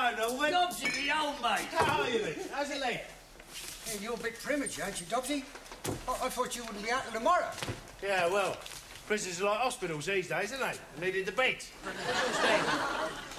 Hello, Norman. Dobbsy, me old mate. How are you, then? How's it leg? Hey, you're a bit premature, aren't you, Dobbsy? I thought you wouldn't be out till tomorrow. Yeah, well, prisons are like hospitals these days, aren't they? Needed the beds.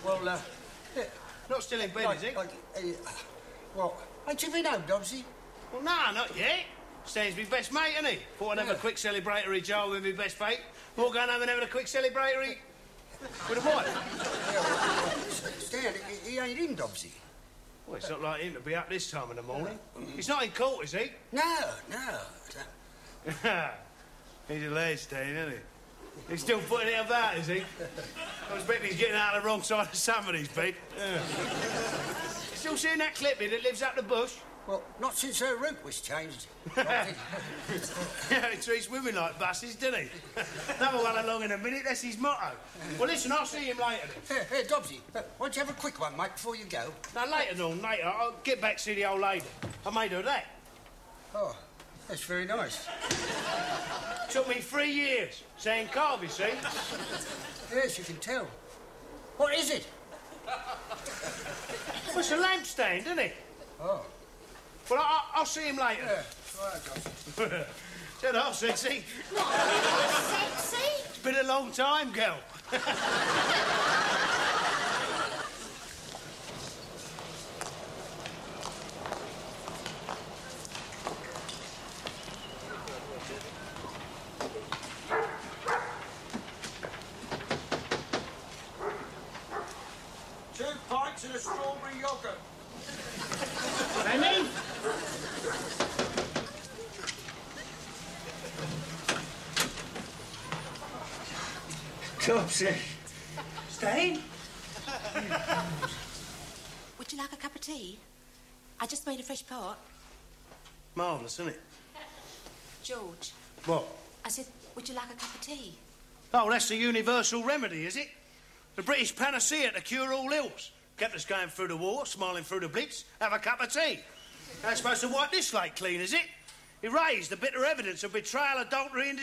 Well, yeah. Not still in bed, is he? Well, ain't you been home, Dobbsy? Well, no, not yet. Stan's my best mate, isn't he? Thought I'd have a quick celebratory jar with my best mate. More going home and having a quick celebratory with a wife. Yeah, well, Stan, he ain't in, Dobbsy. Well, it's not like him to be up this time in the morning. He's not in court, is he? No. He's a lad, Stan, isn't he? He's still putting it about, is he? I was betting he's getting out of the wrong side of somebody's bed. Yeah. Still seeing that clippy that lives up the bush? Well, not since her route was changed. Yeah, he treats women like buses, doesn't he? Another one along in a minute, that's his motto. Well, listen, I'll see him later then. Here, Dobbsy, why don't you have a quick one, mate, before you go? No, later, Norm, later. I'll get back to see the old lady. I made her that. Oh, that's very nice. Took me 3 years. Saying carve, you see? Yes, you can tell. What is it? Well, it's a lampstand, isn't it? Oh. Well, I'll see him later. Yeah, right, Dobbsy. Said off, sexy. What? Sexy? It's been a long time, girl. 2 pints and a strawberry yoghurt. Lenny? Dobbsy. Stain? Would you like a cup of tea? I just made a fresh pot. Marvellous, isn't it? George, What? I said, would you like a cup of tea? Oh, that's the universal remedy, is it? The British panacea to cure all ills. Kept us going through the war, smiling through the blitz. Have a cup of tea. That's supposed to wipe this slate clean, is it? Erase the bitter evidence of betrayal, adultery and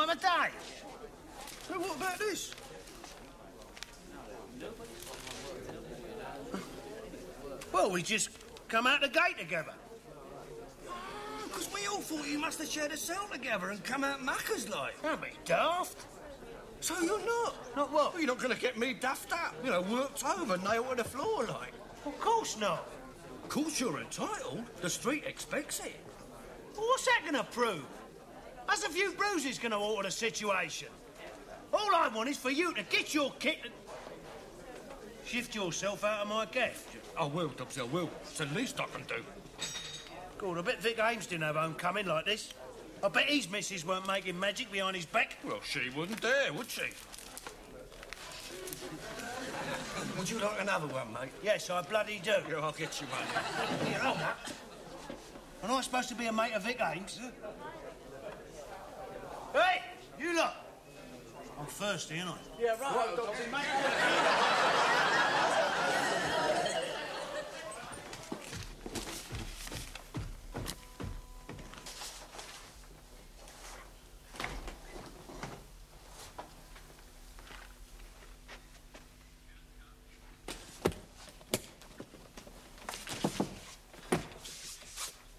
time of day. Now, what about this? Well, we just come out the gate together. Because we all thought you must have shared a cell together and come out muckers like. Don't be daft. So you're not? Not what? Well, you're not going to get me duffed up, you know, worked over, nailed to the floor like. Of course not. Of course you're entitled. The street expects it. Well, what's that going to prove? How's a few bruises going to alter the situation? All I want is for you to get your kit and shift yourself out of my gaff. I will, Dobbs, I will. It's the least I can do. God, I bet Vic Ames didn't have homecoming like this. I bet his missus weren't making magic behind his back. Well, she wouldn't dare, would she? Would you like another one, mate? Yes, I bloody do. Yeah, I'll get you one. Here, hold that. Am I supposed to be a mate of Vic Ames? Hey, you lot. I'm thirsty, ain't I? Yeah, right, Dobbsy, mate.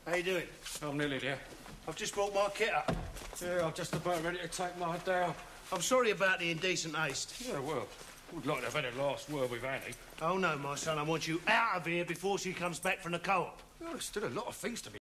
How you doing? I'm nearly there. I've just brought my kit up. Yeah, I'm just about ready to take my down. I'm sorry about the indecent haste. Yeah, well, would like to have had a last word with Annie. Oh, no, my son, I want you out of here before she comes back from the co-op. Well, there's still a lot of things to be